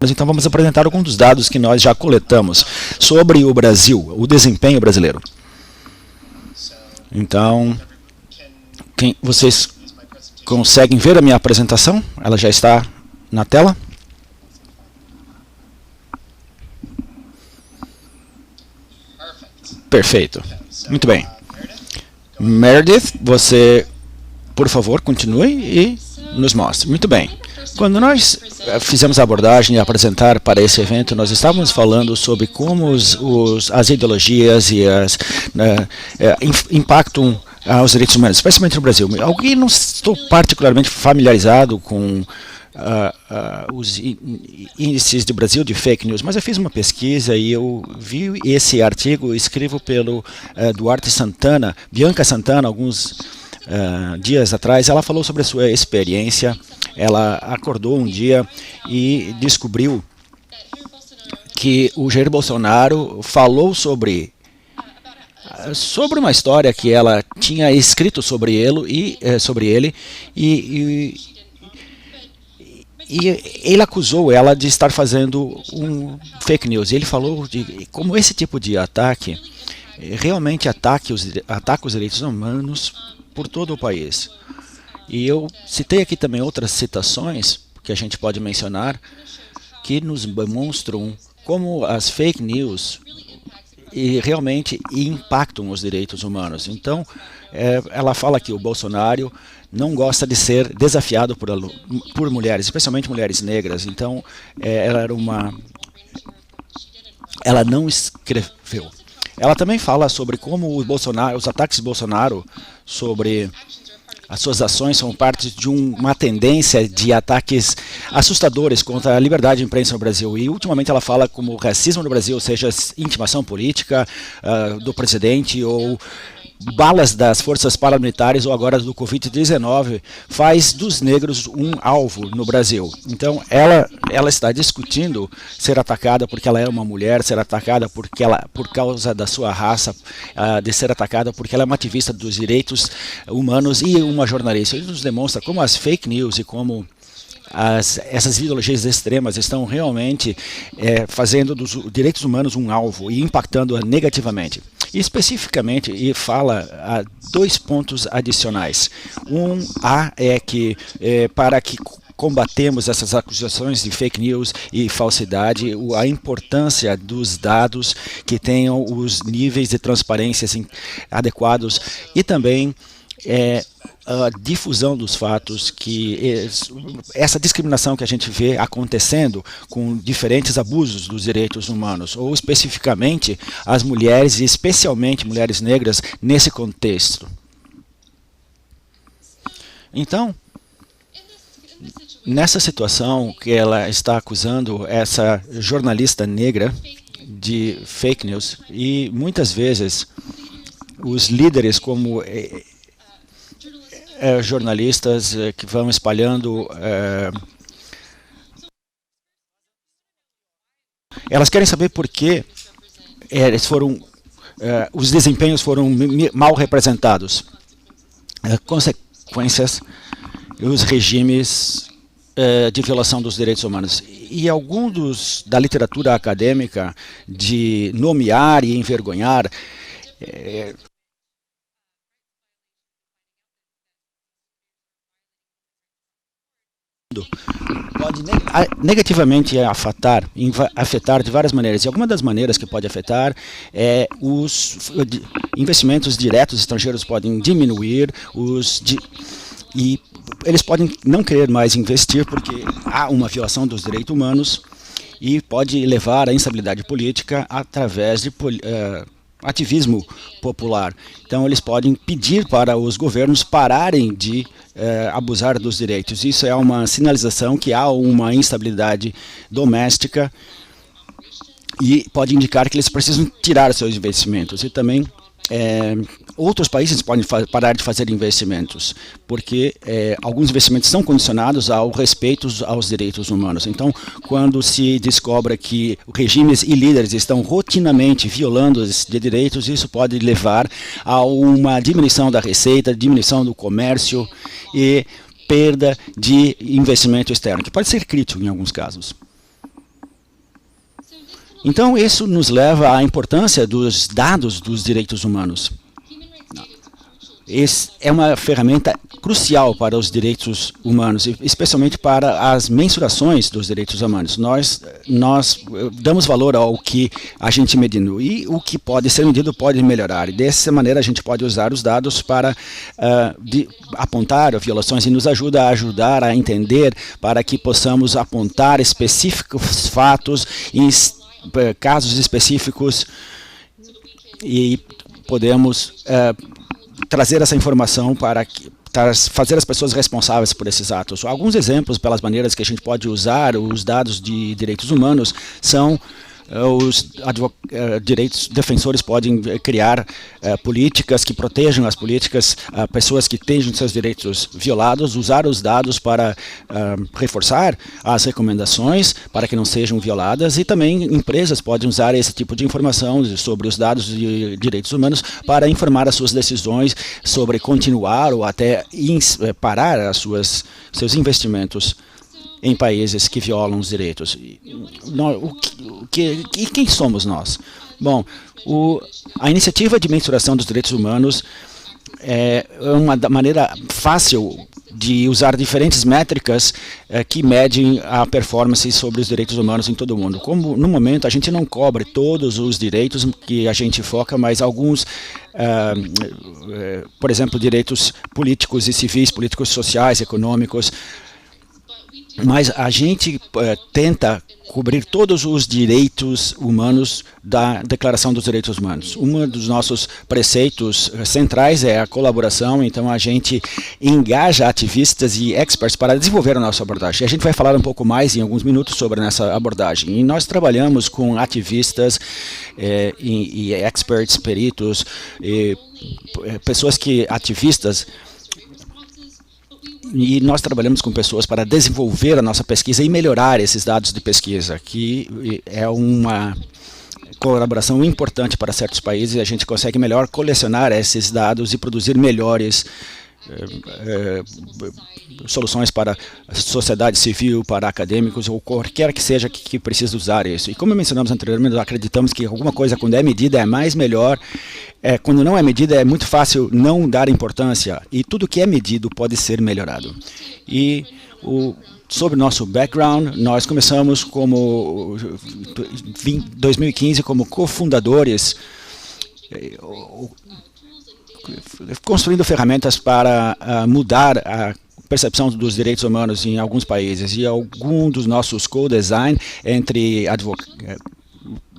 humanos. Então vamos apresentar alguns dos dados que nós já coletamos sobre o Brasil, o desempenho brasileiro. Então, vocês conseguem ver a minha apresentação? Ela já está na tela? Perfeito. Muito bem. Meredith, você, por favor, continue e nos mostre. Muito bem. Quando nós fizemos a abordagem e apresentar para esse evento, nós estávamos falando sobre como as ideologias e impactam aos direitos humanos, especialmente no Brasil. Alguém não estou particularmente familiarizado com os índices do Brasil de fake news, mas eu fiz uma pesquisa e eu vi esse artigo escrito pelo Duarte Santana, Bianca Santana, alguns dias atrás. Ela falou sobre a sua experiência. Ela acordou um dia e descobriu que o Jair Bolsonaro falou sobre uma história que ela tinha escrito sobre ele e ele acusou ela de estar fazendo um fake news. Ele falou de como esse tipo de ataque realmente ataca os direitos humanos por todo o país. E eu citei aqui também outras citações que a gente pode mencionar que nos demonstram como as fake news realmente impactam os direitos humanos. Então, ela fala que o Bolsonaro não gosta de ser desafiado por mulheres, especialmente mulheres negras. Então, ela não escreveu. Ela também fala sobre como os ataques de Bolsonaro sobre as suas ações são parte de uma tendência de ataques assustadores contra a liberdade de imprensa no Brasil. E, ultimamente, ela fala como o racismo no Brasil, seja intimação política do presidente ou balas das forças paramilitares ou agora do Covid-19, faz dos negros um alvo no Brasil. Então, ela está discutindo ser atacada porque ela é uma mulher, ser atacada por causa da sua raça, de ser atacada porque ela é uma ativista dos direitos humanos e uma jornalista. Isso nos demonstra como as fake news e como essas ideologias extremas estão realmente fazendo dos direitos humanos um alvo e impactando negativamente. E especificamente, fala dois pontos adicionais. É que para que combatemos essas acusações de fake news e falsidade, a importância dos dados que tenham os níveis de transparência adequados e também a difusão dos fatos, que essa discriminação que a gente vê acontecendo com diferentes abusos dos direitos humanos, ou especificamente as mulheres, e especialmente mulheres negras, nesse contexto. Então, nessa situação que ela está acusando essa jornalista negra de fake news, e muitas vezes os líderes como jornalistas que vão espalhando, elas querem saber por que os desempenhos foram mal representados, consequências, os regimes de violação dos direitos humanos. E alguns da literatura acadêmica de nomear e envergonhar pode negativamente afetar de várias maneiras. E alguma das maneiras que pode afetar os investimentos diretos estrangeiros podem diminuir, e eles podem não querer mais investir porque há uma violação dos direitos humanos e pode levar à instabilidade política através de ativismo popular. Então, eles podem pedir para os governos pararem de abusar dos direitos. Isso é uma sinalização que há uma instabilidade doméstica e pode indicar que eles precisam tirar seus investimentos. E também outros países podem parar de fazer investimentos, porque alguns investimentos são condicionados ao respeito aos direitos humanos. Então, quando se descobre que regimes e líderes estão rotineiramente violando os direitos, isso pode levar a uma diminuição da receita, diminuição do comércio e perda de investimento externo, que pode ser crítico em alguns casos. Então, isso nos leva à importância dos dados dos direitos humanos. Esse é uma ferramenta crucial para os direitos humanos, especialmente para as mensurações dos direitos humanos. Nós damos valor ao que a gente medindo e o que pode ser medido pode melhorar. E dessa maneira a gente pode usar os dados para apontar violações e nos ajudar a entender para que possamos apontar específicos fatos em casos específicos e podemos trazer essa informação para fazer as pessoas responsáveis por esses atos. Alguns exemplos pelas maneiras que a gente pode usar os dados de direitos humanos são os defensores podem criar políticas que protejam as pessoas que tenham seus direitos violados, usar os dados para reforçar as recomendações para que não sejam violadas, e também empresas podem usar esse tipo de informação sobre os dados de direitos humanos para informar as suas decisões sobre continuar ou até parar seus investimentos em países que violam os direitos. E quem somos nós? Bom, a iniciativa de mensuração dos direitos humanos é uma maneira fácil de usar diferentes métricas que medem a performance sobre os direitos humanos em todo o mundo. Como no momento a gente não cobre todos os direitos que a gente foca, mas alguns, por exemplo, direitos políticos e civis, políticos sociais, econômicos, mas a gente tenta cobrir todos os direitos humanos da Declaração dos Direitos Humanos. Um dos nossos preceitos centrais é a colaboração, então a gente engaja ativistas e experts para desenvolver a nossa abordagem. A gente vai falar um pouco mais em alguns minutos sobre essa abordagem. E nós trabalhamos com ativistas e experts, peritos, pessoas ativistas. E nós trabalhamos com pessoas para desenvolver a nossa pesquisa e melhorar esses dados de pesquisa, que é uma colaboração importante para certos países, e a gente consegue melhor colecionar esses dados e produzir melhores soluções para a sociedade civil, para acadêmicos, ou qualquer que seja que precise usar isso. E como mencionamos anteriormente, nós acreditamos que alguma coisa, quando é medida, é mais melhor. Quando não é medida, é muito fácil não dar importância, e tudo que é medido pode ser melhorado. E sobre nosso background, nós começamos como 2015 como cofundadores, construindo ferramentas para mudar a percepção dos direitos humanos em alguns países, e algum dos nossos co-design entre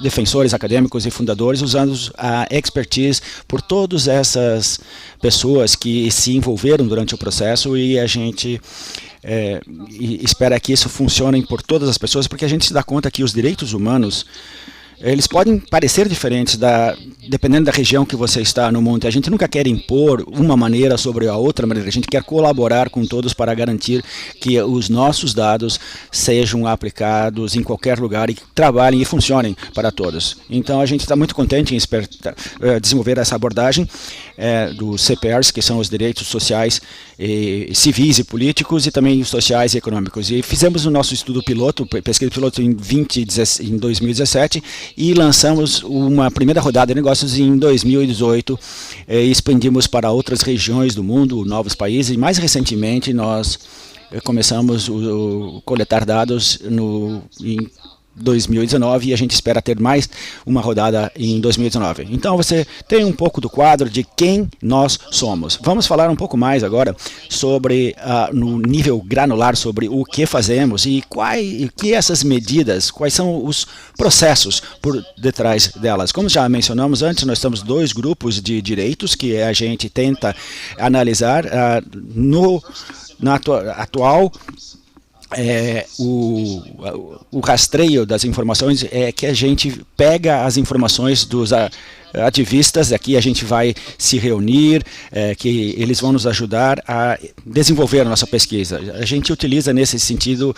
defensores acadêmicos e fundadores, usando a expertise por todas essas pessoas que se envolveram durante o processo, e a gente espera que isso funcione por todas as pessoas, porque a gente se dá conta que os direitos humanos eles podem parecer diferentes dependendo da região que você está no mundo. A gente nunca quer impor uma maneira sobre a outra maneira. A gente quer colaborar com todos para garantir que os nossos dados sejam aplicados em qualquer lugar e que trabalhem e funcionem para todos. Então, a gente está muito contente em desenvolver essa abordagem dos CPRs, que são os direitos sociais, civis e políticos, e também os sociais e econômicos. E fizemos o nosso estudo piloto, pesquisa piloto em 2017, e lançamos uma primeira rodada de negócios em 2018, e expandimos para outras regiões do mundo, novos países, e mais recentemente nós começamos a coletar dados em 2019, e a gente espera ter mais uma rodada em 2019. Então você tem um pouco do quadro de quem nós somos. Vamos falar um pouco mais agora sobre, no nível granular, sobre o que fazemos e que essas medidas, quais são os processos por detrás delas. Como já mencionamos antes, nós temos dois grupos de direitos que a gente tenta analisar na atual. O rastreio das informações é que a gente pega as informações dos ativistas, aqui a gente vai se reunir, que eles vão nos ajudar a desenvolver a nossa pesquisa. A gente utiliza nesse sentido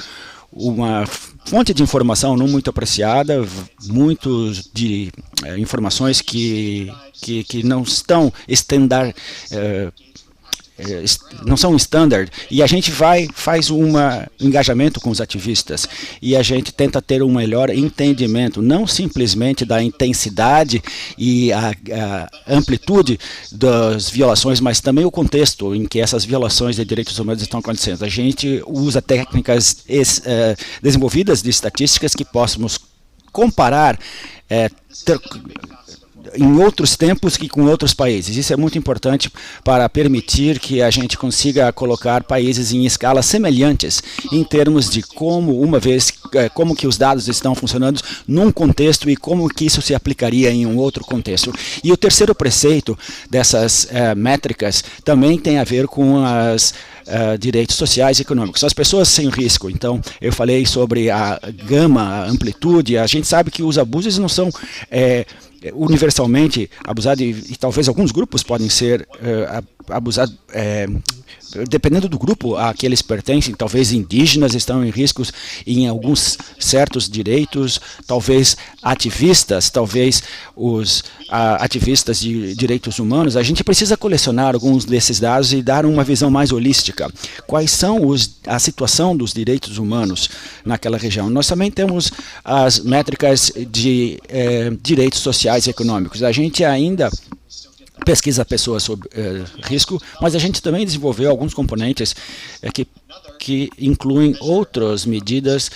uma fonte de informação não muito apreciada, muitos de informações que não estão não são standard, e a gente faz um engajamento com os ativistas e a gente tenta ter um melhor entendimento, não simplesmente da intensidade e a amplitude das violações, mas também o contexto em que essas violações de direitos humanos estão acontecendo. A gente usa técnicas desenvolvidas de estatísticas que possamos comparar em outros tempos que com outros países. Isso é muito importante para permitir que a gente consiga colocar países em escalas semelhantes em termos de como que os dados estão funcionando num contexto e como que isso se aplicaria em um outro contexto. E o terceiro preceito dessas métricas também tem a ver com as direitos sociais e econômicos. As pessoas sem risco. Então, eu falei sobre a gama, a amplitude. A gente sabe que os abusos não são universalmente abusados e talvez alguns grupos podem ser abusados, dependendo do grupo a que eles pertencem. Talvez indígenas estão em riscos em alguns certos direitos, talvez ativistas, talvez os ativistas de direitos humanos. A gente precisa colecionar alguns desses dados e dar uma visão mais holística. Quais são a situação dos direitos humanos naquela região? Nós também temos as métricas de direitos sociais e econômicos. A gente ainda pesquisa pessoas sobre risco, mas a gente também desenvolveu alguns componentes que incluem outras medidas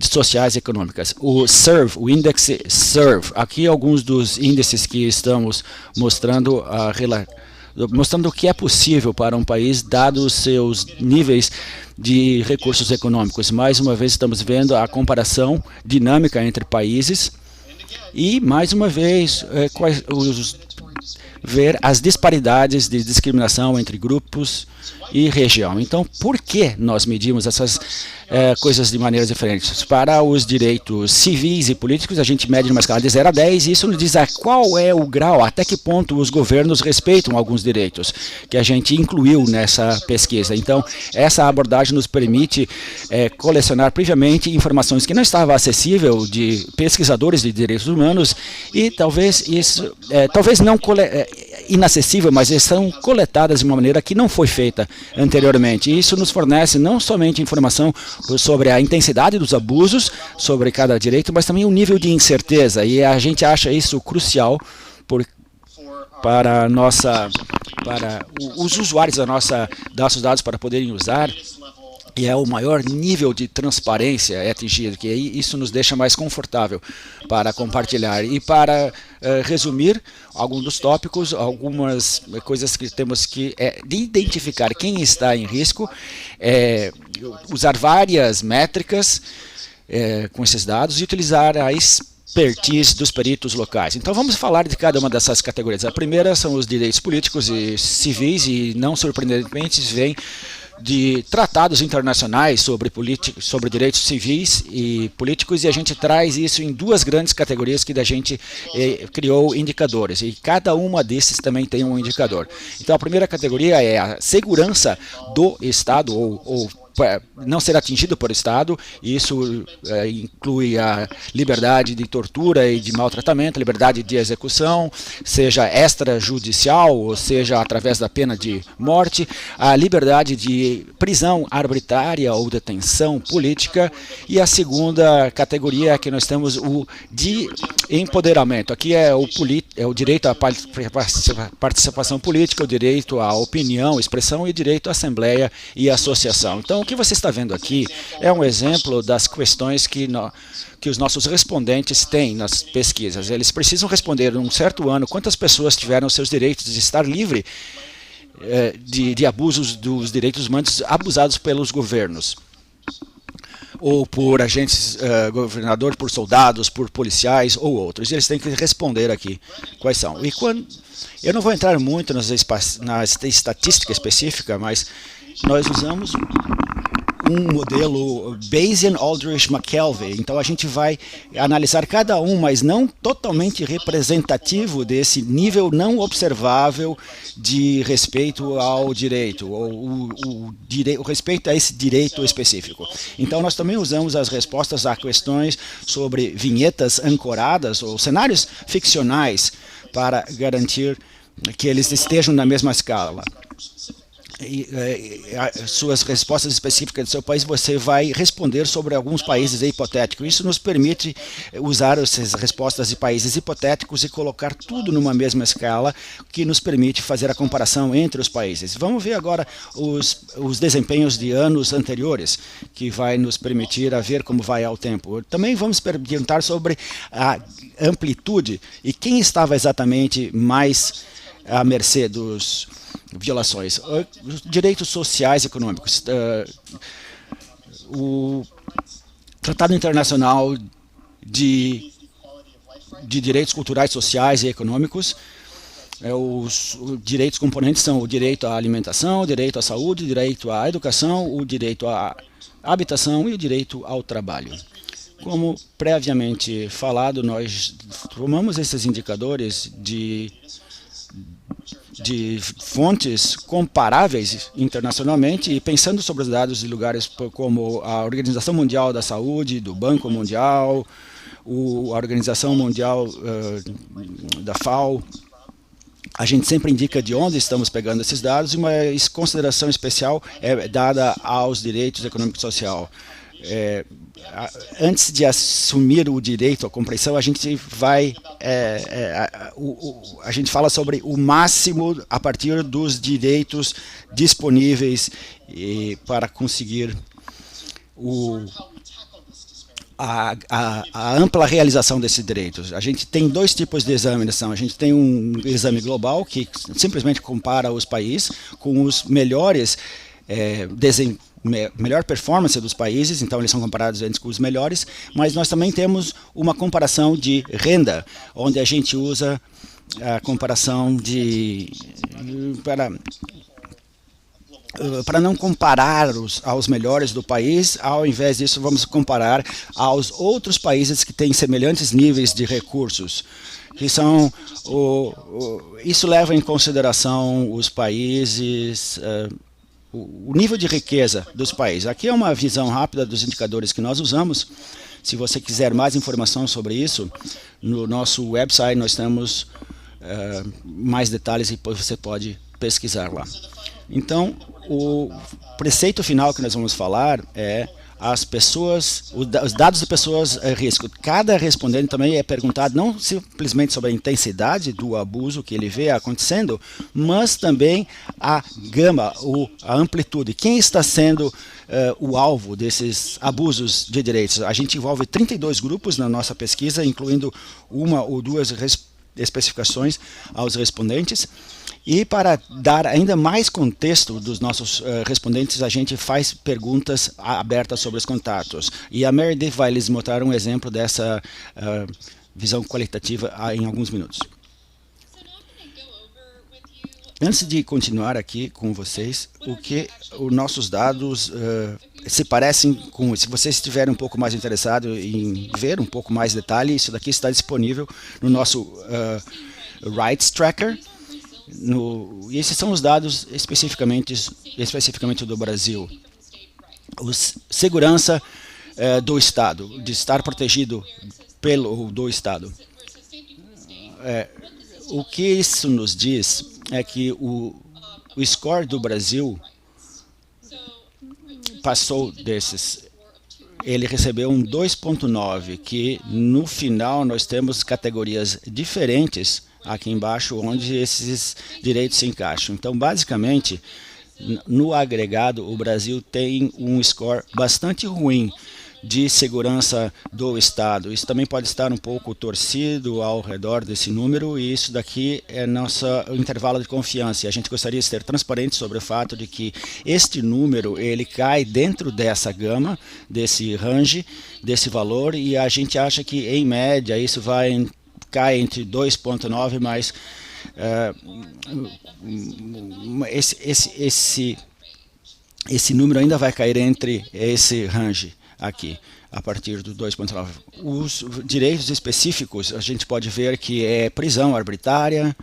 sociais e econômicas. O SERV, o índice SERV, aqui alguns dos índices que estamos mostrando mostrando o que é possível para um país, dado os seus níveis de recursos econômicos. Mais uma vez, estamos vendo a comparação dinâmica entre países e, mais uma vez, ver as disparidades de discriminação entre grupos e região. Então, por que nós medimos essas coisas de maneiras diferentes? Para os direitos civis e políticos, a gente mede numa escala de 0 a 10, e isso nos diz qual é o grau, até que ponto os governos respeitam alguns direitos que a gente incluiu nessa pesquisa. Então, essa abordagem nos permite colecionar previamente informações que não estavam acessíveis de pesquisadores de direitos humanos e talvez isso, talvez não inacessível, mas são coletadas de uma maneira que não foi feita anteriormente. E isso nos fornece não somente informação sobre a intensidade dos abusos sobre cada direito, mas também o nível de incerteza. E a gente acha isso crucial para os usuários nossos dados para poderem usar. E é o maior nível de transparência atingido, que isso nos deixa mais confortável para compartilhar. E para resumir alguns dos tópicos, algumas coisas que temos que identificar quem está em risco, usar várias métricas com esses dados e utilizar a expertise dos peritos locais. Então vamos falar de cada uma dessas categorias. A primeira são os direitos políticos e civis, e não surpreendentemente vem de tratados internacionais sobre direitos civis e políticos, e a gente traz isso em duas grandes categorias que a gente criou indicadores, e cada uma desses também tem um indicador. Então a primeira categoria é a segurança do Estado, ou não ser atingido por Estado. Isso inclui a liberdade de tortura e de maltratamento, liberdade de execução, seja extrajudicial ou seja através da pena de morte, a liberdade de prisão arbitrária ou detenção política, e a segunda categoria que nós temos o de empoderamento. Aqui é o direito à participação política, o direito à opinião, expressão e o direito à assembleia e associação. Então, o que você está vendo aqui é um exemplo das questões que os nossos respondentes têm nas pesquisas. Eles precisam responder num certo ano quantas pessoas tiveram seus direitos de estar livre de abusos dos direitos humanos abusados pelos governos, ou por agentes governadores, por soldados, por policiais ou outros. Eles têm que responder aqui quais são. E eu não vou entrar muito na estatística específica, mas nós usamos um modelo Bayesian, Aldrich, McKelvey. Então a gente vai analisar cada um, mas não totalmente representativo desse nível não observável de respeito ao direito, ou o respeito a esse direito específico. Então nós também usamos as respostas a questões sobre vinhetas ancoradas ou cenários ficcionais para garantir que eles estejam na mesma escala. suas respostas específicas do seu país, você vai responder sobre alguns países hipotéticos. Isso nos permite usar essas respostas de países hipotéticos e colocar tudo numa mesma escala, que nos permite fazer a comparação entre os países. Vamos ver agora os desempenhos de anos anteriores, que vai nos permitir a ver como vai ao tempo. Também vamos perguntar sobre a amplitude e quem estava exatamente mais à mercê dos violações. Os direitos sociais e econômicos. O Tratado Internacional de Direitos Culturais, Sociais e Econômicos. Os direitos componentes são o direito à alimentação, o direito à saúde, o direito à educação, o direito à habitação e o direito ao trabalho. Como previamente falado, nós tomamos esses indicadores de fontes comparáveis internacionalmente e pensando sobre os dados de lugares como a Organização Mundial da Saúde, do Banco Mundial, a Organização Mundial da FAO, a gente sempre indica de onde estamos pegando esses dados e uma consideração especial é dada aos direitos econômicos e social. Antes de assumir o direito à compreensão, a gente vai a gente fala sobre o máximo a partir dos direitos disponíveis para conseguir a ampla realização desses direitos. A gente tem dois tipos de examinação. A gente tem um exame global que simplesmente compara os países com os melhores melhor performance dos países, então eles são comparados entre os melhores, mas nós também temos uma comparação de renda, onde a gente usa a comparação para não comparar aos melhores do país, ao invés disso vamos comparar aos outros países que têm semelhantes níveis de recursos, que são isso leva em consideração os países, o nível de riqueza dos países. Aqui é uma visão rápida dos indicadores que nós usamos. Se você quiser mais informação sobre isso, no nosso website nós temos mais detalhes e você pode pesquisar lá. Então, o preceito final que nós vamos falar é as pessoas, os dados de pessoas a risco. Cada respondente também é perguntado não simplesmente sobre a intensidade do abuso que ele vê acontecendo, mas também a gama, a amplitude. Quem está sendo o alvo desses abusos de direitos? A gente envolve 32 grupos na nossa pesquisa, incluindo uma ou duas especificações aos respondentes. E para dar ainda mais contexto dos nossos respondentes, a gente faz perguntas abertas sobre os contatos. E a Meredith vai lhes mostrar um exemplo dessa visão qualitativa em alguns minutos. Antes de continuar aqui com vocês, os nossos dados se parecem com... Se vocês estiverem um pouco mais interessados em ver um pouco mais detalhe, isso daqui está disponível no nosso Rights Tracker. E esses são os dados especificamente do Brasil. Segurança do Estado, de estar protegido do Estado. O que isso nos diz é que o score do Brasil passou desses. Ele recebeu um 2.9, que no final nós temos categorias diferentes aqui embaixo, onde esses direitos se encaixam. Então, basicamente, no agregado, o Brasil tem um score bastante ruim de segurança do Estado. Isso também pode estar um pouco torcido ao redor desse número, e isso daqui é nosso intervalo de confiança. E a gente gostaria de ser transparente sobre o fato de que este número ele cai dentro dessa gama, desse range, desse valor, e a gente acha que, em média, isso cai entre 2.9, mas esse número ainda vai cair entre esse range aqui, a partir do 2.9. Os direitos específicos, a gente pode ver que é prisão arbitrária,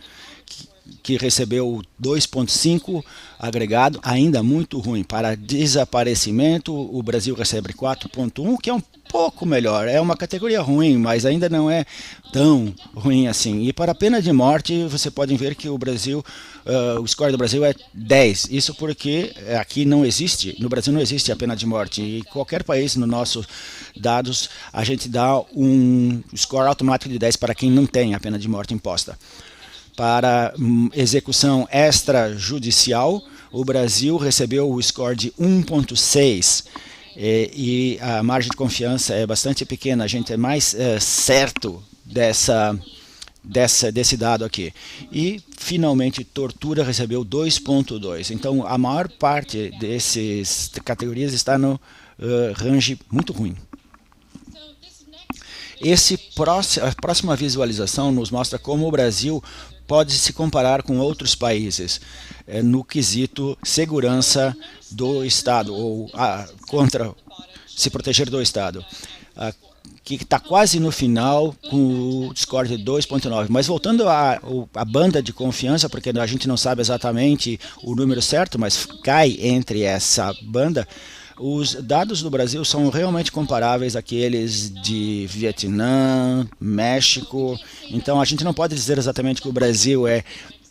que recebeu 2,5 agregado, ainda muito ruim. Para desaparecimento, o Brasil recebe 4,1, que é um pouco melhor. É uma categoria ruim, mas ainda não é tão ruim assim. E para a pena de morte, você pode ver que o Brasil, o score do Brasil é 10. Isso porque aqui não existe, no Brasil não existe a pena de morte. E qualquer país, nos nossos dados, a gente dá um score automático de 10 para quem não tem a pena de morte imposta. Para execução extrajudicial, o Brasil recebeu o score de 1,6 e a margem de confiança é bastante pequena. A gente é mais certo desse dado aqui. E, finalmente, tortura recebeu 2,2. Então, a maior parte dessas categorias está no range muito ruim. A próxima visualização nos mostra como o Brasil pode se comparar com outros países no quesito segurança do Estado ou contra se proteger do Estado, que está quase no final com o score de 2,9. Mas voltando à banda de confiança, porque a gente não sabe exatamente o número certo, mas cai entre essa banda. Os dados do Brasil são realmente comparáveis àqueles de Vietnã, México. Então a gente não pode dizer exatamente que o Brasil é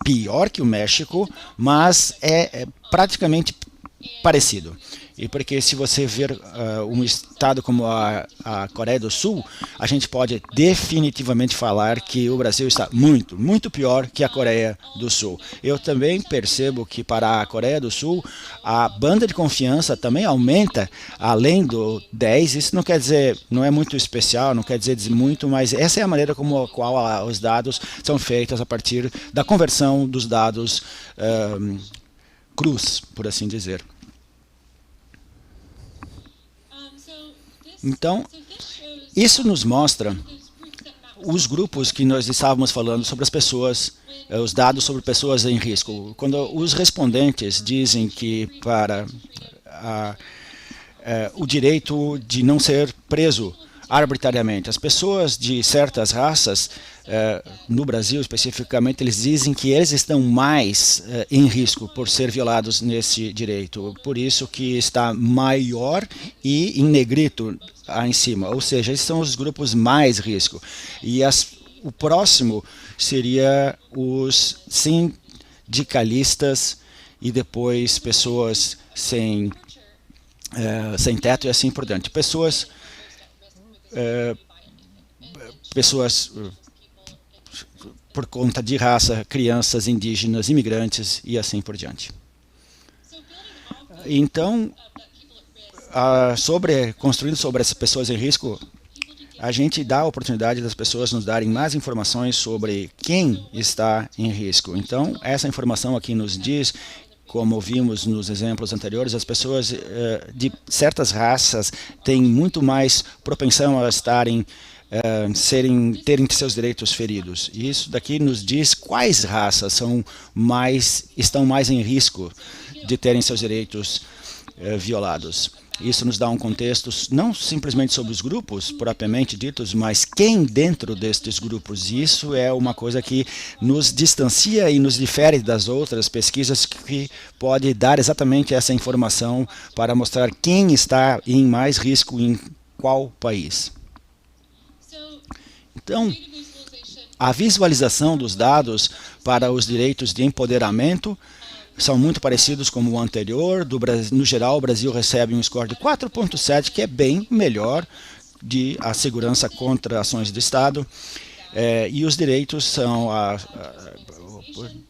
pior que o México, mas é praticamente parecido. E porque se você ver um estado como a Coreia do Sul, a gente pode definitivamente falar que o Brasil está muito, muito pior que a Coreia do Sul. Eu também percebo que para a Coreia do Sul, a banda de confiança também aumenta além do 10. Isso não quer dizer, não é muito especial, não quer dizer muito, mas essa é a maneira como qual os dados são feitos a partir da conversão dos dados crus, por assim dizer. Então, isso nos mostra os grupos que nós estávamos falando sobre as pessoas, os dados sobre pessoas em risco. Quando os respondentes dizem que para o direito de não ser preso arbitrariamente, as pessoas de certas raças, no Brasil especificamente, eles dizem que eles estão mais em risco por ser violados nesse direito. Por isso que está maior e em negrito em cima. Ou seja, esses são os grupos mais risco. E o próximo seria os sindicalistas e depois pessoas sem teto e assim por diante. Pessoas por conta de raça, crianças, indígenas, imigrantes e assim por diante. Então, construindo sobre essas pessoas em risco, a gente dá a oportunidade das pessoas nos darem mais informações sobre quem está em risco. Então, essa informação aqui nos diz, como vimos nos exemplos anteriores, as pessoas de certas raças têm muito mais propensão a estarem terem seus direitos feridos. E isso daqui nos diz quais raças estão mais em risco de terem seus direitos violados. Isso nos dá um contexto não simplesmente sobre os grupos propriamente ditos, mas quem dentro destes grupos. Isso é uma coisa que nos distancia e nos difere das outras pesquisas que pode dar exatamente essa informação para mostrar quem está em mais risco em qual país. Então, a visualização dos dados para os direitos de empoderamento são muito parecidos com o anterior. No geral, o Brasil recebe um score de 4,7, que é bem melhor de a segurança contra ações do Estado. E os direitos são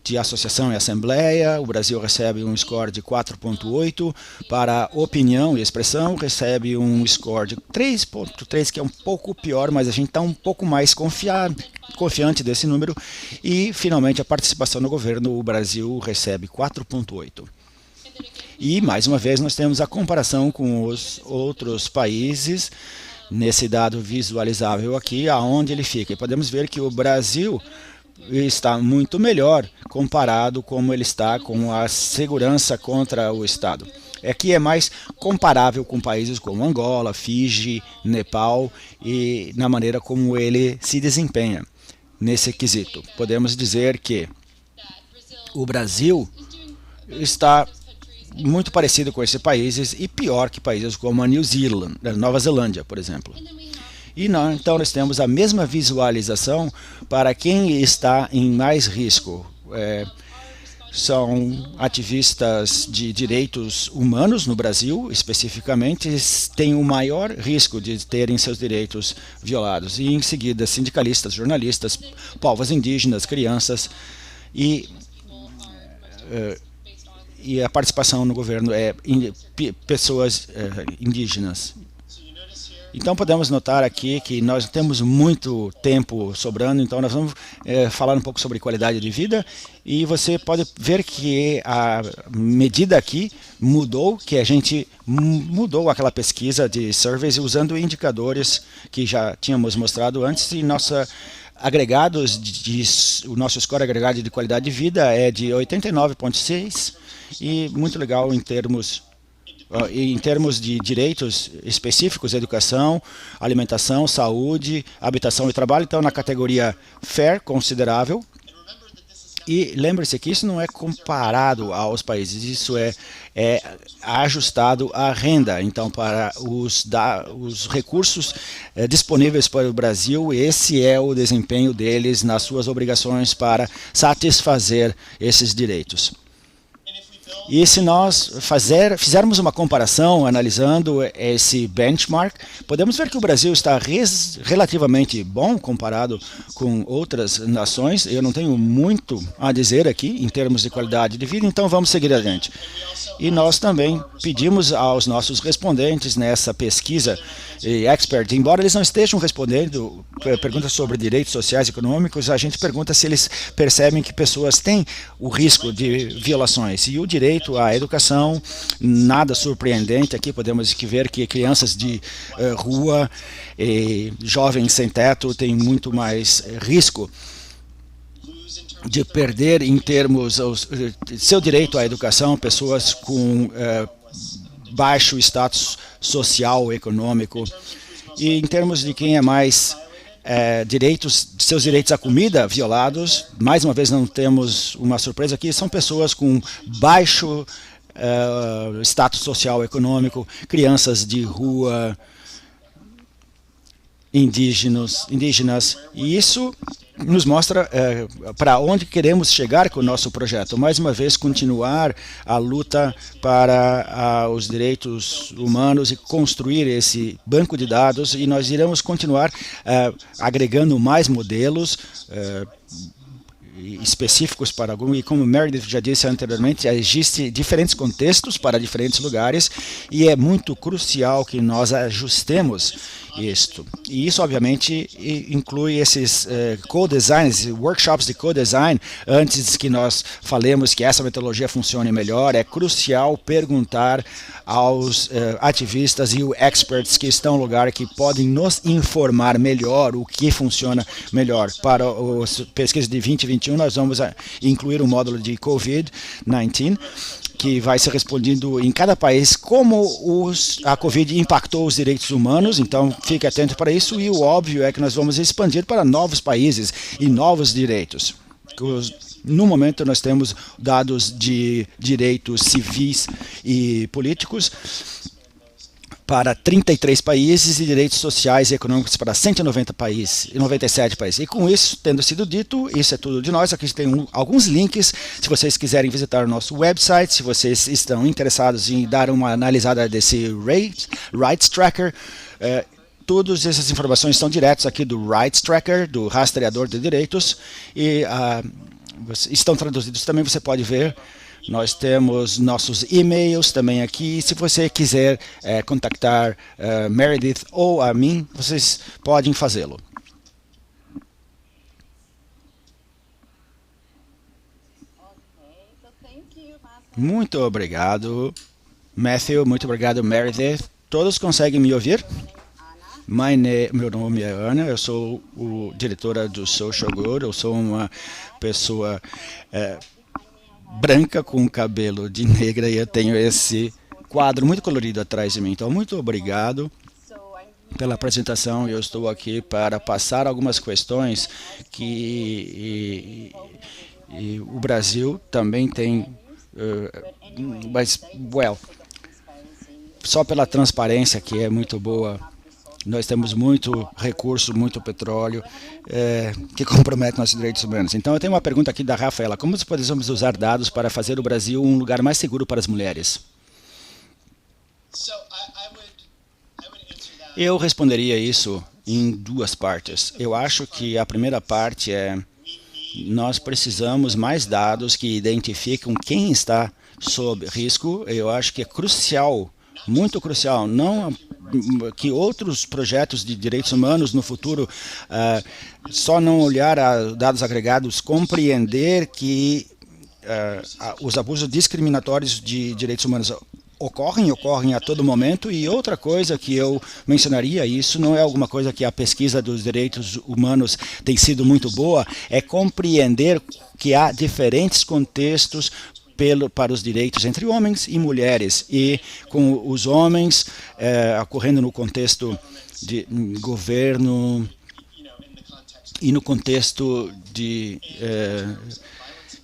de associação e assembleia. O Brasil recebe um score de 4,8. Para opinião e expressão, recebe um score de 3,3, que é um pouco pior, mas a gente está um pouco mais confiante desse número. E, finalmente, a participação no governo, o Brasil recebe 4,8. E, mais uma vez, nós temos a comparação com os outros países, nesse dado visualizável aqui, aonde ele fica. E podemos ver que o Brasil está muito melhor comparado como ele está com a segurança contra o Estado. Aqui é mais comparável com países como Angola, Fiji, Nepal e na maneira como ele se desempenha nesse quesito. Podemos dizer que O Brasil está muito parecido com esses países e pior que países como a Nova Zelândia, por exemplo. E não, então nós temos a mesma visualização para quem está em mais risco. São ativistas de direitos humanos no Brasil, especificamente, têm o maior risco de terem seus direitos violados. E em seguida, sindicalistas, jornalistas, povos indígenas, crianças e a participação no governo é pessoas indígenas. Então podemos notar aqui que nós temos muito tempo sobrando, então nós vamos falar um pouco sobre qualidade de vida e você pode ver que a medida aqui mudou, que a gente mudou aquela pesquisa de surveys usando indicadores que já tínhamos mostrado antes e o nosso score agregado de qualidade de vida é de 89,6 e muito legal em termos de direitos específicos, educação, alimentação, saúde, habitação e trabalho, então na categoria fair, considerável. E lembre-se que isso não é comparado aos países, isso é ajustado à renda. Então, para os recursos disponíveis para o Brasil, esse é o desempenho deles nas suas obrigações para satisfazer esses direitos. E se nós fizermos uma comparação, analisando esse benchmark, podemos ver que o Brasil está relativamente bom comparado com outras nações. Eu não tenho muito a dizer aqui em termos de qualidade de vida, então vamos seguir adiante. E nós também pedimos aos nossos respondentes nessa pesquisa expert, embora eles não estejam respondendo perguntas sobre direitos sociais e econômicos, a gente pergunta se eles percebem que pessoas têm o risco de violações. E o direito à educação, nada surpreendente aqui, podemos ver que crianças de rua, jovens sem teto têm muito mais risco de perder em termos seu direito à educação, pessoas com baixo status social, econômico, e em termos de quem é mais seus direitos à comida violados, mais uma vez não temos uma surpresa aqui, são pessoas com baixo status social, econômico, crianças de rua, indígenas, e isso nos mostra para onde queremos chegar com o nosso projeto. Mais uma vez, continuar a luta para os direitos humanos e construir esse banco de dados, e nós iremos continuar agregando mais modelos específicos para algum, e como Meredith já disse anteriormente, existem diferentes contextos para diferentes lugares, e é muito crucial que nós ajustemos isto. E isso, obviamente, inclui esses co-designs, workshops de co-design, antes que nós falemos que essa metodologia funcione melhor. É crucial perguntar aos ativistas e os experts que estão no lugar, que podem nos informar melhor o que funciona melhor. Para as pesquisas de 2021, nós vamos incluir um módulo de COVID-19, que vai ser respondido em cada país como a Covid impactou os direitos humanos, então fique atento para isso, e o óbvio é que nós vamos expandir para novos países e novos direitos. No momento nós temos dados de direitos civis e políticos para 33 países e direitos sociais e econômicos para 190 países e 97 países. E com isso, tendo sido dito, isso é tudo de nós. Aqui tem alguns links, se vocês quiserem visitar o nosso website, se vocês estão interessados em dar uma analisada desse Rights Tracker, todas essas informações estão diretas aqui do Rights Tracker, do rastreador de direitos, e estão traduzidos também, você pode ver. Nós temos nossos e-mails também aqui. Se você quiser contactar Meredith ou a mim, vocês podem fazê-lo. Muito obrigado, Matthew. Muito obrigado, Meredith. Todos conseguem me ouvir? Meu nome é Ana, eu sou diretora do Social Good. Eu sou uma pessoa branca com cabelo de negra, e eu tenho esse quadro muito colorido atrás de mim. Então, muito obrigado pela apresentação. Eu estou aqui para passar algumas questões que E o Brasil também tem, mas, só pela transparência que é muito boa, nós temos muito recurso, muito petróleo que compromete nossos direitos humanos. Então eu tenho uma pergunta aqui da Rafaela: como podemos usar dados para fazer o Brasil um lugar mais seguro para as mulheres? Eu responderia isso em duas partes. Eu acho que a primeira parte é: nós precisamos mais dados que identificam quem está sob risco. Eu acho que é crucial, muito crucial, não que outros projetos de direitos humanos no futuro só não olhar a dados agregados, compreender que os abusos discriminatórios de direitos humanos ocorrem a todo momento. E outra coisa que eu mencionaria, e isso não é alguma coisa que a pesquisa dos direitos humanos tem sido muito boa, é compreender que há diferentes contextos para os direitos entre homens e mulheres, e com os homens ocorrendo no contexto de governo e no contexto de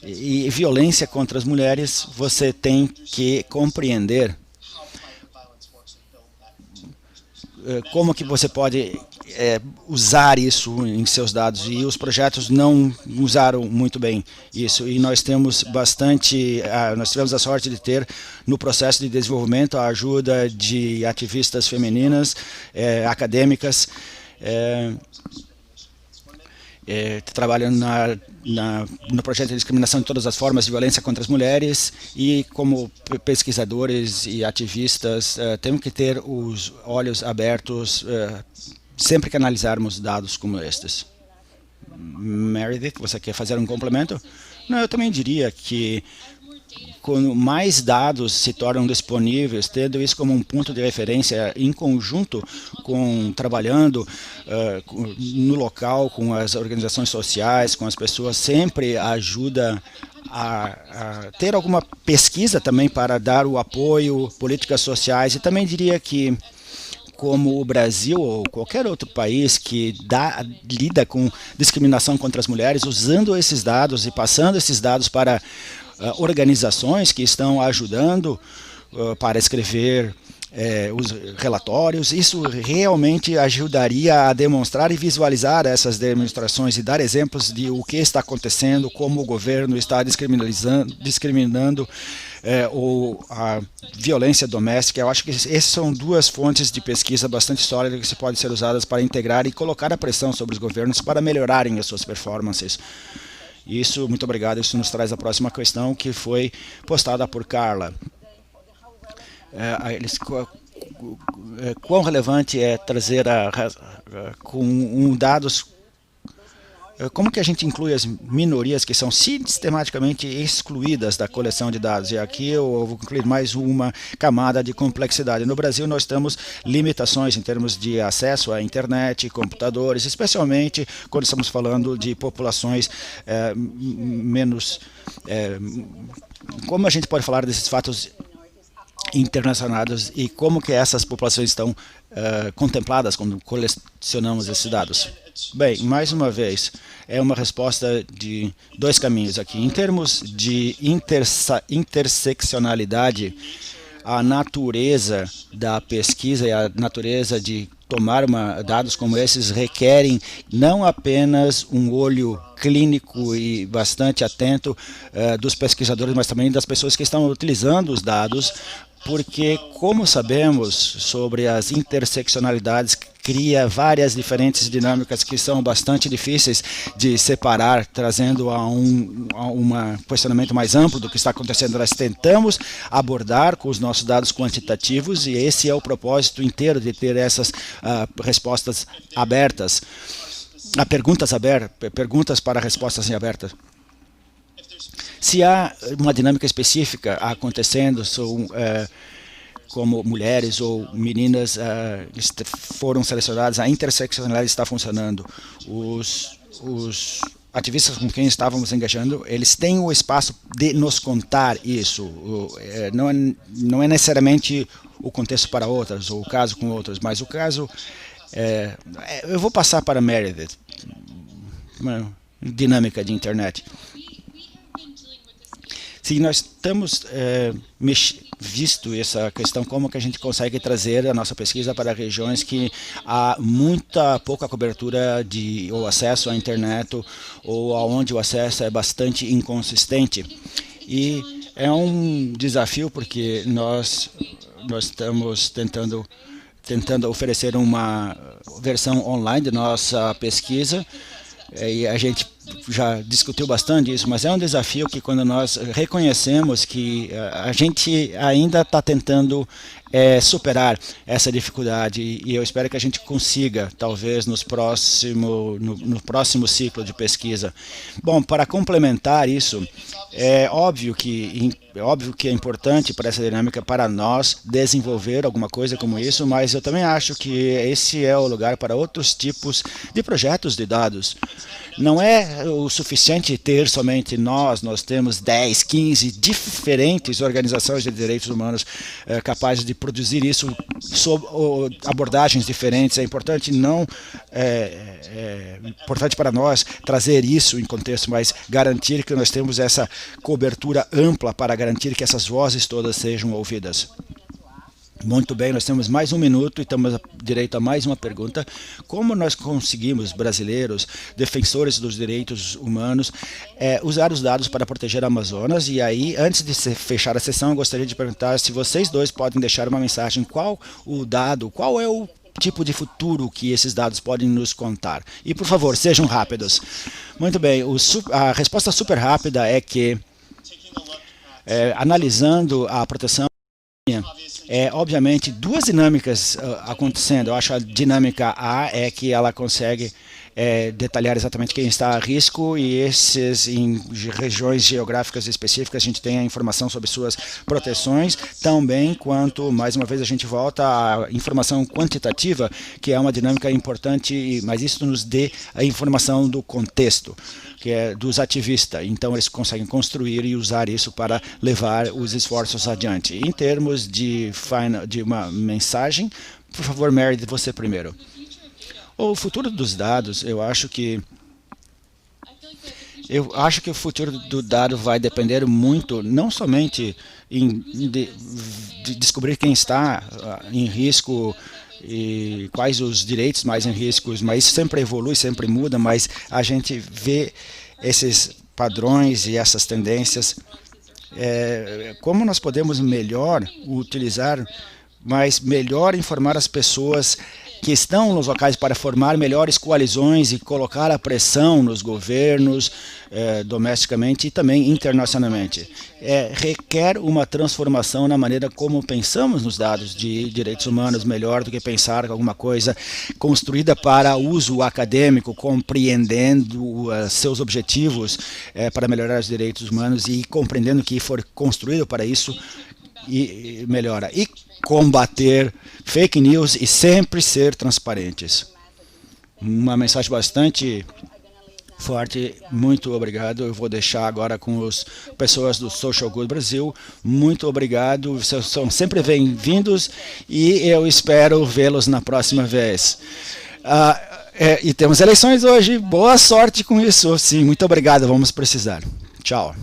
e violência contra as mulheres. Você tem que compreender como que você pode usar isso em seus dados, e os projetos não usaram muito bem isso, e nós tivemos a sorte de ter no processo de desenvolvimento a ajuda de ativistas femininas, acadêmicas, trabalhando no projeto de discriminação de todas as formas de violência contra as mulheres, e como pesquisadores e ativistas temos que ter os olhos abertos sempre que analisarmos dados como estes. Meredith, você quer fazer um complemento? Não, eu também diria que quando mais dados se tornam disponíveis, tendo isso como um ponto de referência em conjunto trabalhando no local, com as organizações sociais, com as pessoas, sempre ajuda a ter alguma pesquisa também para dar o apoio, políticas sociais. E também diria que, como o Brasil ou qualquer outro país que lida com discriminação contra as mulheres, usando esses dados e passando esses dados para organizações que estão ajudando para escrever os relatórios, isso realmente ajudaria a demonstrar e visualizar essas demonstrações e dar exemplos de o que está acontecendo, como o governo está discriminando ou a violência doméstica. Eu acho que essas são duas fontes de pesquisa bastante sólidas que podem ser usadas para integrar e colocar a pressão sobre os governos para melhorarem as suas performances. Isso, muito obrigado. Isso nos traz a próxima questão, que foi postada por Carla. Quão relevante é trazer com dados. Como que a gente inclui as minorias que são sistematicamente excluídas da coleção de dados? E aqui eu vou incluir mais uma camada de complexidade. No Brasil, nós temos limitações em termos de acesso à internet, computadores, especialmente quando estamos falando de populações menos... como a gente pode falar desses fatos internacionais e como que essas populações estão contempladas quando colecionamos esses dados? Bem, mais uma vez, é uma resposta de dois caminhos aqui. Em termos de interseccionalidade, a natureza da pesquisa e a natureza de tomar dados como esses requerem não apenas um olho clínico e bastante atento dos pesquisadores, mas também das pessoas que estão utilizando os dados, porque, como sabemos, sobre as interseccionalidades, cria várias diferentes dinâmicas que são bastante difíceis de separar, trazendo a um questionamento mais amplo do que está acontecendo. Nós tentamos abordar com os nossos dados quantitativos, e esse é o propósito inteiro de ter essas respostas abertas, perguntas para respostas em abertas. Se há uma dinâmica específica acontecendo, como mulheres ou meninas foram selecionadas, a interseccionalidade está funcionando. Os ativistas com quem estávamos engajando, eles têm o espaço de nos contar isso. Não é necessariamente o contexto para outras, ou o caso com outras, mas o caso... eu vou passar para Meredith, uma dinâmica de internet. Se nós temos visto essa questão, como que a gente consegue trazer a nossa pesquisa para regiões que há pouca cobertura ou acesso à internet, ou aonde o acesso é bastante inconsistente. E é um desafio porque nós estamos tentando oferecer uma versão online da nossa pesquisa, e a gente já discutiu bastante isso, mas é um desafio que quando nós reconhecemos que a gente ainda está tentando superar essa dificuldade, e eu espero que a gente consiga, talvez no próximo ciclo de pesquisa. Bom, para complementar isso, é óbvio que é importante para essa dinâmica para nós desenvolver alguma coisa como isso, mas eu também acho que esse é o lugar para outros tipos de projetos de dados. Não é o suficiente ter somente nós temos 10, 15 diferentes organizações de direitos humanos capazes de produzir isso sob abordagens diferentes. É importante importante para nós trazer isso em contexto, mas garantir que nós temos essa cobertura ampla para garantir que essas vozes todas sejam ouvidas. Muito bem, nós temos mais um minuto e temos direito a mais uma pergunta. Como nós conseguimos, brasileiros, defensores dos direitos humanos, usar os dados para proteger a Amazonas? E aí, antes de fechar a sessão, eu gostaria de perguntar se vocês dois podem deixar uma mensagem. Qual é o tipo de futuro que esses dados podem nos contar? E, por favor, sejam rápidos. Muito bem, a resposta super rápida é que, analisando a proteção, obviamente, duas dinâmicas acontecendo. Eu acho a dinâmica A é que ela consegue detalhar exatamente quem está a risco, e em regiões geográficas específicas a gente tem a informação sobre suas proteções, também quanto, mais uma vez, a gente volta à informação quantitativa, que é uma dinâmica importante, mas isso nos dê a informação do contexto, que é dos ativistas. Então eles conseguem construir e usar isso para levar os esforços adiante. Em termos de uma mensagem, por favor, Meredith, você primeiro. O futuro dos dados, eu acho que o futuro do dado vai depender muito, não somente de descobrir quem está em risco e quais os direitos mais em risco, mas isso sempre evolui, sempre muda, mas a gente vê esses padrões e essas tendências, como nós podemos melhor utilizar, mas melhor informar as pessoas que estão nos locais para formar melhores coalizões e colocar a pressão nos governos, domesticamente e também internacionalmente. Requer uma transformação na maneira como pensamos nos dados de direitos humanos, melhor do que pensar alguma coisa construída para uso acadêmico, compreendendo seus objetivos para melhorar os direitos humanos e compreendendo que for construído para isso e melhora. E combater fake news e sempre ser transparentes. Uma mensagem bastante forte. Muito obrigado. Eu vou deixar agora com as pessoas do Social Good Brasil. Muito obrigado. Vocês são sempre bem-vindos e eu espero vê-los na próxima vez. E temos eleições hoje. Boa sorte com isso. Sim, muito obrigado. Vamos precisar. Tchau.